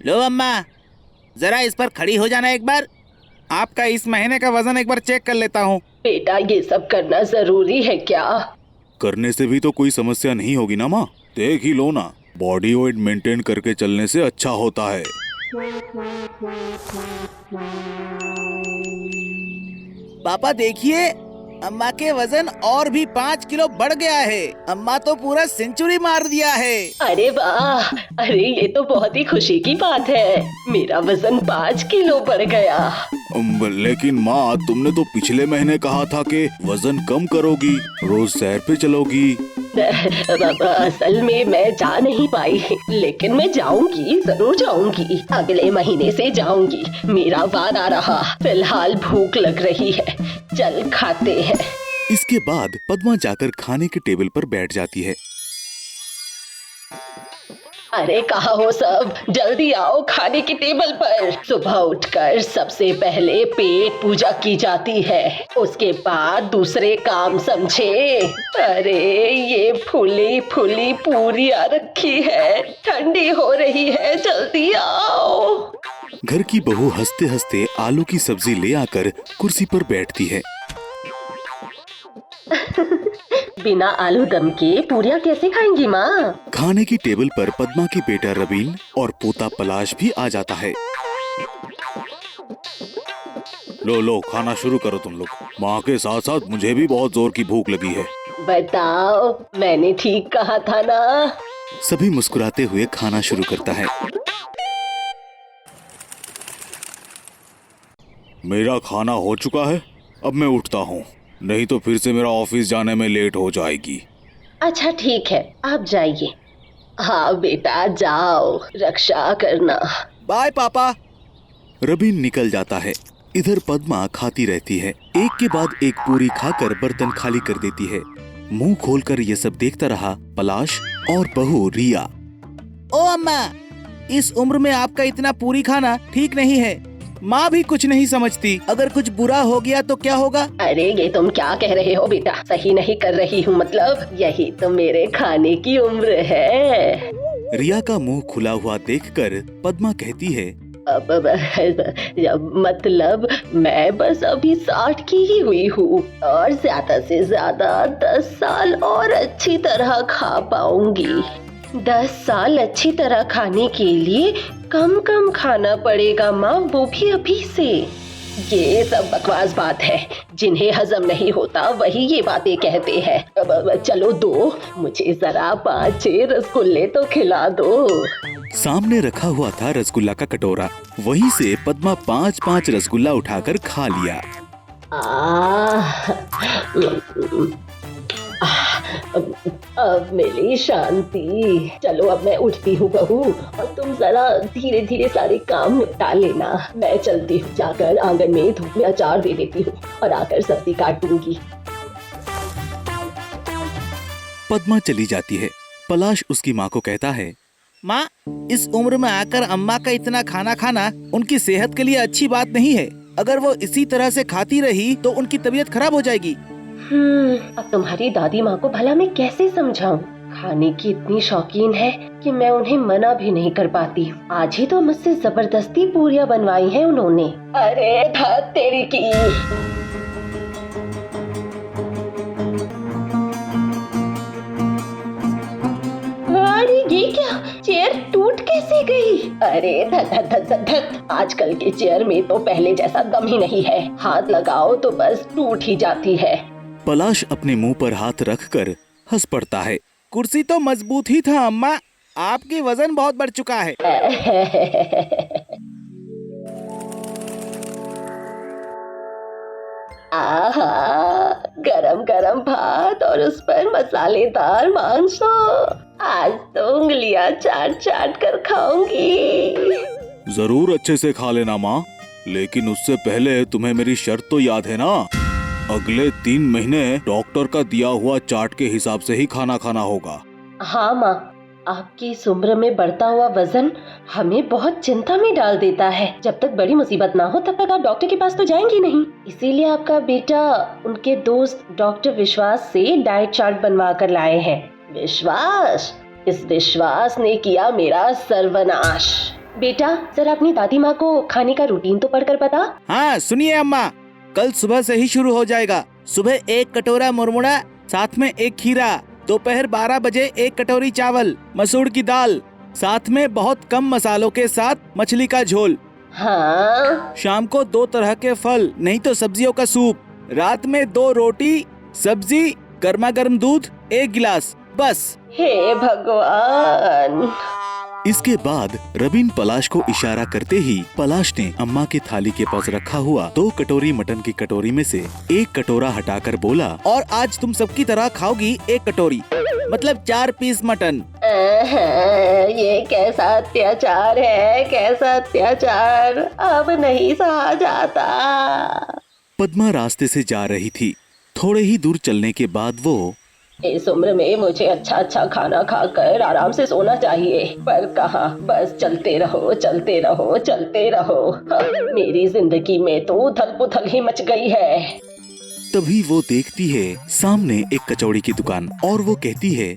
लो अम्मा, जरा इस पर खड़ी हो जाना एक बार। आपका इस महीने का वजन एक बार चेक कर लेता हूँ। बेटा, ये सब करना जरूरी है क्या? करने से भी तो कोई समस्या नहीं होगी ना माँ। देख ही लो ना, बॉडी वेट मेंटेन करके चलने से अच्छा होता है। पापा देखिए, अम्मा के वजन और भी 5 किलो बढ़ गया है। अम्मा तो पूरा सेंचुरी मार दिया है। अरे वाह, अरे ये तो बहुत ही खुशी की बात है। मेरा वजन 5 किलो बढ़ गया। लेकिन माँ, तुमने तो पिछले महीने कहा था कि वजन कम करोगी, रोज सैर पे चलोगी। असल में मैं जा नहीं पाई, लेकिन मैं जाऊंगी, जरूर जाऊंगी। अगले महीने से जाऊंगी। मेरा वादा रहा। फिलहाल भूख लग रही है, चल खाते हैं। इसके बाद पद्मा जाकर खाने के टेबल पर बैठ जाती है। अरे कहाँ हो सब, जल्दी आओ खाने की टेबल पर। सुबह उठकर सबसे पहले पेट पूजा की जाती है, उसके बाद दूसरे काम, समझे? अरे ये फूली फूली पूरियां रखी है, ठंडी हो रही है, जल्दी आओ। घर की बहू हंसते हंसते आलू की सब्जी ले आकर कुर्सी पर बैठती है। बिना आलू दम के पूरियां कैसे खाएंगी माँ? खाने की टेबल पर पद्मा की बेटा रवीन और पोता पलाश भी आ जाता है। लो लो, खाना शुरू करो तुम लोग। माँ के साथ साथ मुझे भी बहुत जोर की भूख लगी है। बताओ, मैंने ठीक कहा था ना? सभी मुस्कुराते हुए खाना शुरू करता है। मेरा खाना हो चुका है, अब मैं उठता हूँ, नहीं तो फिर से मेरा ऑफिस जाने में लेट हो जाएगी। अच्छा ठीक है, आप जाइए। हाँ बेटा जाओ, रक्षा करना। बाय पापा। रवीन निकल जाता है। इधर पद्मा खाती रहती है, एक के बाद एक पूरी खाकर बर्तन खाली कर देती है। मुंह खोलकर ये सब देखता रहा पलाश और बहू रिया। ओ अम्मा, इस उम्र में आपका इतना पूरी खाना ठीक नहीं है। माँ भी कुछ नहीं समझती, अगर कुछ बुरा हो गया तो क्या होगा? अरे ये तुम क्या कह रहे हो बेटा? सही नहीं कर रही हूँ, मतलब यही तो मेरे खाने की उम्र है। रिया का मुंह खुला हुआ देखकर पद्मा कहती है, मतलब मैं बस अभी 60 की ही हुई हूँ, और ज्यादा से ज्यादा 10 साल और अच्छी तरह खा पाऊंगी। 10 साल अच्छी तरह खाने के लिए कम कम खाना पड़ेगा माँ, वो भी अभी से। ये सब बकवास बात है, जिन्हें हजम नहीं होता वही ये बातें कहते हैं। चलो दो, मुझे जरा 5-6 रसगुल्ले तो खिला दो। सामने रखा हुआ था रसगुल्ला का कटोरा, वहीं से पद्मा 5-5 रसगुल्ला उठाकर खा लिया। अब मिली शांति। चलो अब मैं उठती हूँ बहू, और तुम जरा धीरे धीरे सारे काम निपटा लेना। मैं चलती हूँ, जाकर आंगन में धूप में अचार दे देती हूँ और आकर सब्जी काट दूंगी। पद्मा चली जाती है। पलाश उसकी माँ को कहता है, माँ, इस उम्र में आकर अम्मा का इतना खाना खाना उनकी सेहत के लिए अच्छी बात नहीं है। अगर वो इसी तरह से खाती रही तो उनकी तबीयत खराब हो जाएगी। अब तुम्हारी दादी माँ को भला मैं कैसे समझाऊं? खाने की इतनी शौकीन है कि मैं उन्हें मना भी नहीं कर पाती। आज ही तो मुझसे जबरदस्ती पूरियां बनवाई हैं उन्होंने। अरे धत तेरी की। अरे ये क्या, चेयर टूट कैसे गई? अरे धत धत धत धत धत। आजकल के चेयर में तो पहले जैसा दम ही नहीं है, हाथ लगाओ तो बस टूट ही जाती है। पलाश अपने मुंह पर हाथ रखकर हंस पड़ता है। कुर्सी तो मजबूत ही था अम्मा, आपकी वजन बहुत बढ़ चुका है। आहा, गरम गरम भात और उस पर मसालेदार मांस। आज तो उंगलियां चाट चाट कर खाऊंगी। जरूर अच्छे से खा लेना माँ, लेकिन उससे पहले तुम्हें मेरी शर्त तो याद है ना? अगले 3 महीने डॉक्टर का दिया हुआ चार्ट के हिसाब से ही खाना खाना होगा। हाँ माँ, आपकी इस उम्र में बढ़ता हुआ वजन हमें बहुत चिंता में डाल देता है। जब तक बड़ी मुसीबत ना हो तब तक आप डॉक्टर के पास तो जाएंगी नहीं। इसीलिए आपका बेटा उनके दोस्त डॉक्टर विश्वास से डाइट चार्ट बनवा कर लाए हैं। विश्वास? इस विश्वास ने किया मेरा सर्वनाश। बेटा जरा अपनी दादी माँ को खाने का रूटीन तो पढ़कर बता। हाँ सुनिए अम्मा, कल सुबह से ही शुरू हो जाएगा। सुबह 1 कटोरा मुरमुरा, साथ में 1 खीरा। दोपहर 12 बजे 1 कटोरी चावल, मसूर की दाल, साथ में बहुत कम मसालों के साथ मछली का झोल। हाँ शाम को 2 तरह के फल नहीं तो सब्जियों का सूप। रात में 2 रोटी, सब्जी, गर्मा गर्म दूध 1 गिलास, बस। हे भगवान। इसके बाद रबीन पलाश को इशारा करते ही पलाश ने अम्मा की थाली के पास रखा हुआ 2 कटोरी मटन की कटोरी में से 1 कटोरा हटाकर बोला, और आज तुम सबकी तरह खाओगी 1 कटोरी, मतलब 4 पीस मटन। ये कैसा अत्याचार है, कैसा अत्याचार, अब नहीं सहा जाता। पद्मा रास्ते से जा रही थी। थोड़े ही दूर चलने के बाद वो इस उम्र में मुझे अच्छा अच्छा खाना खाकर आराम से सोना चाहिए, पर कहाँ, बस चलते रहो चलते रहो चलते रहो। मेरी जिंदगी में तो उथल पुथल ही मच गई है। तभी वो देखती है सामने एक कचौड़ी की दुकान और वो कहती है,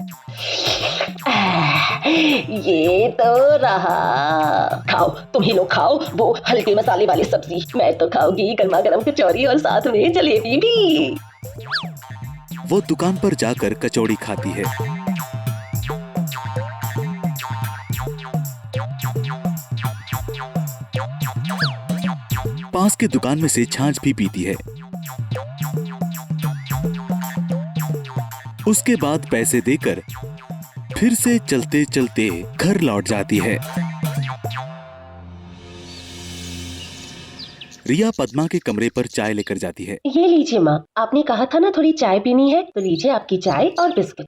ये तो रहा। खाओ, तुम ही लोग खाओ वो हल्के मसाले वाली सब्जी। मैं तो खाऊंगी गर्मा गर्म कचौरी और साथ में जलेबी भी। वो दुकान पर जाकर कचौड़ी खाती है। पास के दुकान में से छाछ भी पीती है। उसके बाद पैसे देकर फिर से चलते चलते घर लौट जाती है। रिया पद्मा के कमरे पर चाय लेकर जाती है। ये लीजिए माँ, आपने कहा था ना थोड़ी चाय पीनी है, तो लीजिए आपकी चाय और बिस्किट।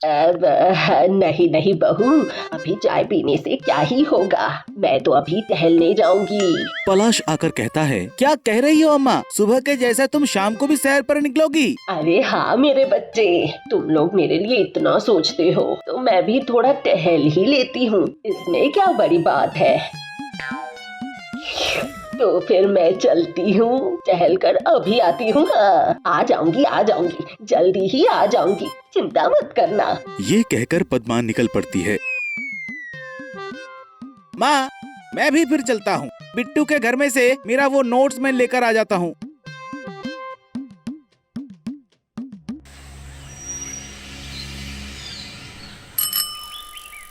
नहीं नहीं बहू, अभी चाय पीने से क्या ही होगा, मैं तो अभी टहलने जाऊंगी। पलाश आकर कहता है, क्या कह रही हो अम्मा? सुबह के जैसा तुम शाम को भी सैर पर निकलोगी? अरे हाँ मेरे बच्चे, तुम लोग मेरे लिए इतना सोचते हो तो मैं भी थोड़ा टहल ही लेती हूँ, इसमें क्या बड़ी बात है। तो फिर मैं चलती हूँ, टहल कर अभी आती हूँ। हाँ, आ जाऊंगी, जल्दी ही आ जाऊंगी, चिंता मत करना। ये कहकर पद्मा निकल पड़ती है। माँ, मैं भी फिर चलता हूँ। बिट्टू के घर में से मेरा वो नोट्स मैं लेकर आ जाता हूँ।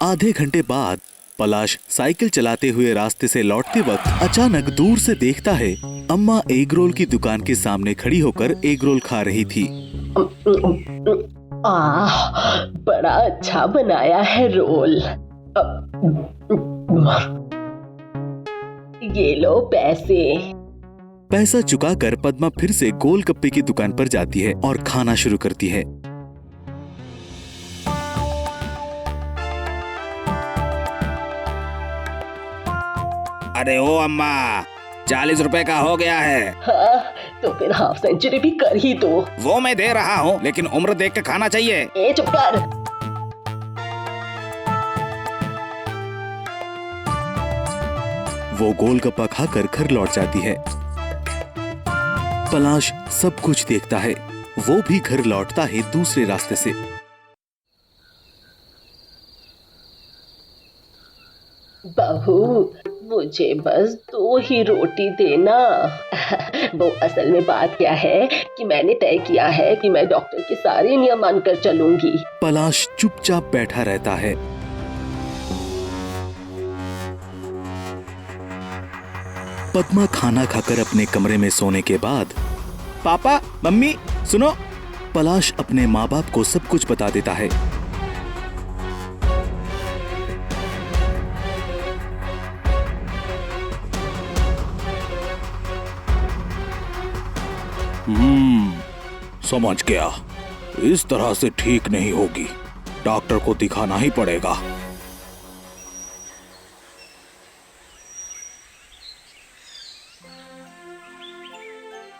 आधे घंटे बाद पलाश साइकिल चलाते हुए रास्ते से लौटते वक्त अचानक दूर से देखता है अम्मा एग रोल की दुकान के सामने खड़ी होकर एग रोल खा रही थी। बड़ा अच्छा बनाया है रोल। ये लो पैसे। पैसा चुकाकर पद्मा फिर से गोलगप्पे की दुकान पर जाती है और खाना शुरू करती है। अरे ओ अम्मा, 40 रुपए का हो गया है। हाँ, तो फिर हाफ सेंचुरी भी कर ही दो। वो मैं दे रहा हूँ, लेकिन उम्र देख के खाना चाहिए। ए चुप कर। वो गोलगप्पा खाकर घर लौट जाती है। पलाश सब कुछ देखता है। वो भी घर लौटता है दूसरे रास्ते से। बहू, मुझे बस 2 ही रोटी देना। वो असल में बात क्या है कि मैंने तय किया है कि मैं डॉक्टर के सारे नियम मानकर चलूंगी। पलाश चुपचाप बैठा रहता है। पद्मा खाना खाकर अपने कमरे में सोने के बाद पापा, मम्मी, सुनो। पलाश अपने माँ बाप को सब कुछ बता देता है। समझ गया, इस तरह से ठीक नहीं होगी, डॉक्टर को दिखाना ही पड़ेगा।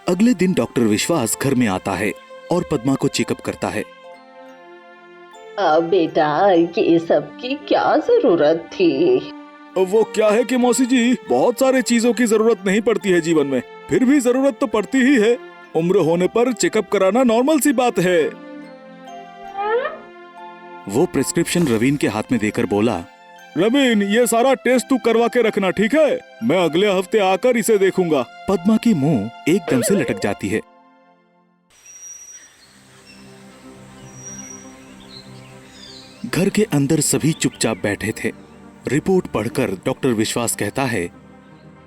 अगले दिन डॉक्टर विश्वास घर में आता है और पद्मा को चेकअप करता है। अब बेटा, ये सब की क्या जरूरत थी? वो क्या है कि मौसी जी, बहुत सारे चीजों की जरूरत नहीं पड़ती है जीवन में, फिर भी जरूरत तो पड़ती ही है। उम्र होने पर चेकअप कराना नॉर्मल सी बात है। वो प्रिस्क्रिप्शन रवीन के हाथ में देकर बोला, रबीन, ये सारा टेस्ट तू करवा के रखना, ठीक है? मैं अगले हफ्ते आकर इसे देखूंगा। पद्मा की मुंह एकदम से लटक जाती है। घर के अंदर सभी चुपचाप बैठे थे। रिपोर्ट पढ़कर डॉक्टर विश्वास कहता है,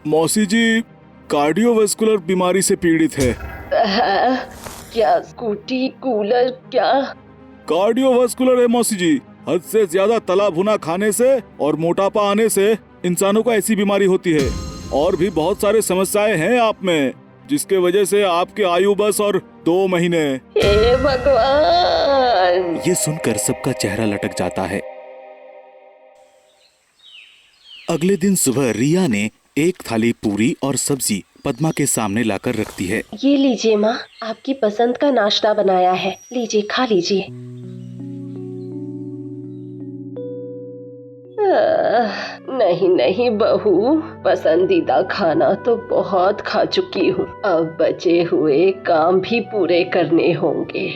मौसी जी कार्डियोवैस्कुलर बीमारी से पीड़ित है। क्या स्कूटी कूलर क्या? कार्डियोवैस्कुलर है मौसी जी। हद से ज्यादा तला भुना खाने से और मोटापा आने से इंसानों को ऐसी बीमारी होती है। और भी बहुत सारे समस्याएं हैं आप में, जिसके वजह से आपकी आयु बस और 2 महीने। हे भगवान! ये सुनकर सबका चेहरा लटक जाता है। अगले दिन सुबह रिया ने एक थाली पूरी और सब्जी पद्मा के सामने लाकर रखती है। ये लीजिए माँ, आपकी पसंद का नाश्ता बनाया है, लीजिए खा लीजिए। नहीं नहीं बहू, पसंदीदा खाना तो बहुत खा चुकी हूँ। अब बचे हुए काम भी पूरे करने होंगे।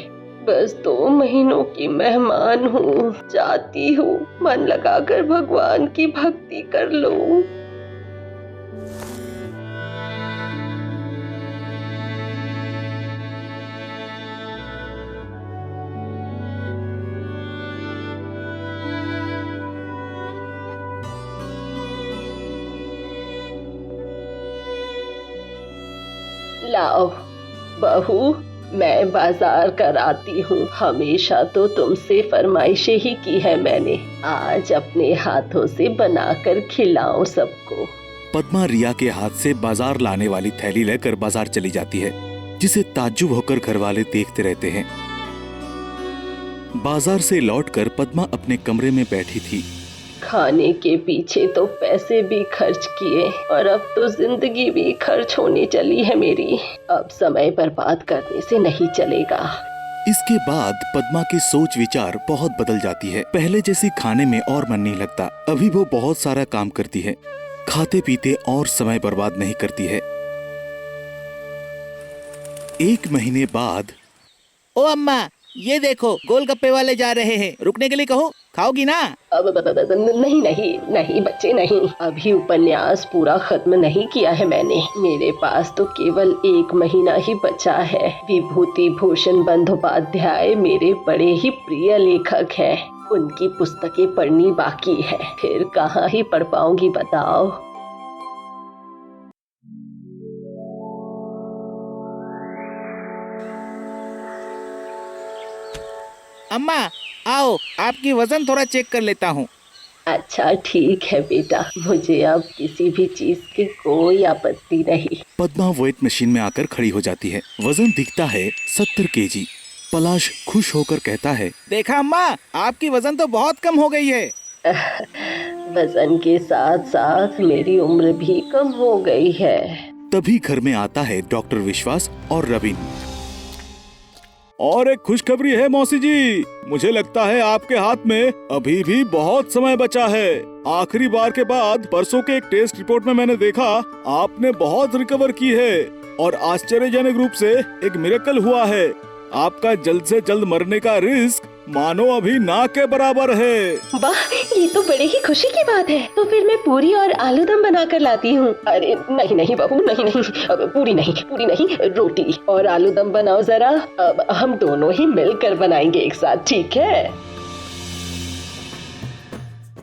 बस 2 महीनों की मेहमान हूँ, चाहती हूँ मन लगाकर भगवान की भक्ति कर लूँ। लाओ बहू, मैं बाजार कराती हूँ। हमेशा तो तुमसे फरमाइशें ही की है मैंने, आज अपने हाथों से बनाकर खिलाऊं सबको। पद्मा रिया के हाथ से बाजार लाने वाली थैली लेकर बाजार चली जाती है, जिसे ताज्जुब होकर घरवाले देखते रहते हैं। बाजार से लौटकर पद्मा अपने कमरे में बैठी थी। खाने के पीछे तो पैसे भी खर्च किए और अब तो जिंदगी भी खर्च होने चली है मेरी। अब समय बर्बाद करने से नहीं चलेगा। इसके बाद पद्मा की सोच विचार बहुत बदल जाती है। पहले जैसी खाने में और मन नहीं लगता। अभी वो बहुत सारा काम करती है, खाते पीते और समय बर्बाद नहीं करती है। 1 महीने बाद, ओ अम्मा, ये देखो गोलगप्पे वाले जा रहे हैं, रुकने के लिए कहो, खाओगी ना? अब नहीं नहीं नहीं बच्चे नहीं, अभी उपन्यास पूरा खत्म नहीं किया है मैंने। मेरे पास तो केवल 1 महीना ही बचा है। विभूति भूषण बंदोपाध्याय मेरे बड़े ही प्रिय लेखक हैं। उनकी पुस्तकें पढ़नी बाकी है, फिर कहाँ ही पढ़ पाऊंगी बताओ। अम्मा आओ, आपकी वजन थोड़ा चेक कर लेता हूँ। अच्छा ठीक है बेटा, मुझे अब किसी भी चीज की कोई आपत्ति नहीं। पद्मा वेट मशीन में आकर खड़ी हो जाती है। वजन दिखता है 70 केजी। पलाश खुश होकर कहता है, देखा अम्मा, आपकी वजन तो बहुत कम हो गई है। वजन के साथ साथ मेरी उम्र भी कम हो गई है। तभी घर में आता है डॉक्टर विश्वास और रवीन। और एक खुशखबरी है मौसी जी, मुझे लगता है आपके हाथ में अभी भी बहुत समय बचा है। आखिरी बार के बाद परसों के एक टेस्ट रिपोर्ट में मैंने देखा आपने बहुत रिकवर की है और आश्चर्यजनक रूप से एक मिरेकल हुआ है। आपका जल्द से जल्द मरने का रिस्क मानो अभी ना के बराबर है। वाह, ये तो बड़े ही खुशी की बात है। तो फिर मैं पूरी और आलू दम बना कर लाती हूँ। अरे नहीं नहीं बहू, नहीं नहीं, अब पूरी नहीं, रोटी और आलू दम बनाओ जरा। अब हम दोनों ही मिलकर बनाएंगे एक साथ, ठीक है?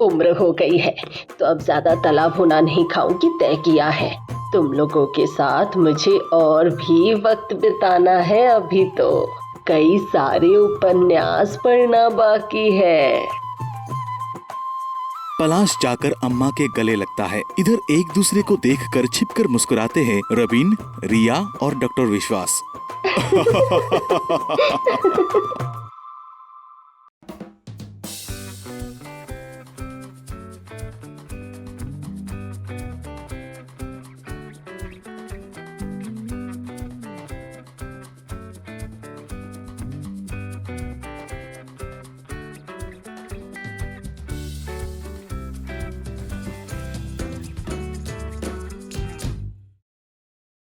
उम्र हो गई है तो अब ज्यादा तला भुना नहीं खाऊंगी, तय किया है। तुम लोगों के साथ मुझे और भी वक्त बिताना है। अभी तो कई सारे उपन्यास पढ़ना बाकी है। पलाश जाकर अम्मा के गले लगता है। इधर एक दूसरे को देखकर छिपकर मुस्कुराते हैं रवीन, रिया और डॉक्टर विश्वास।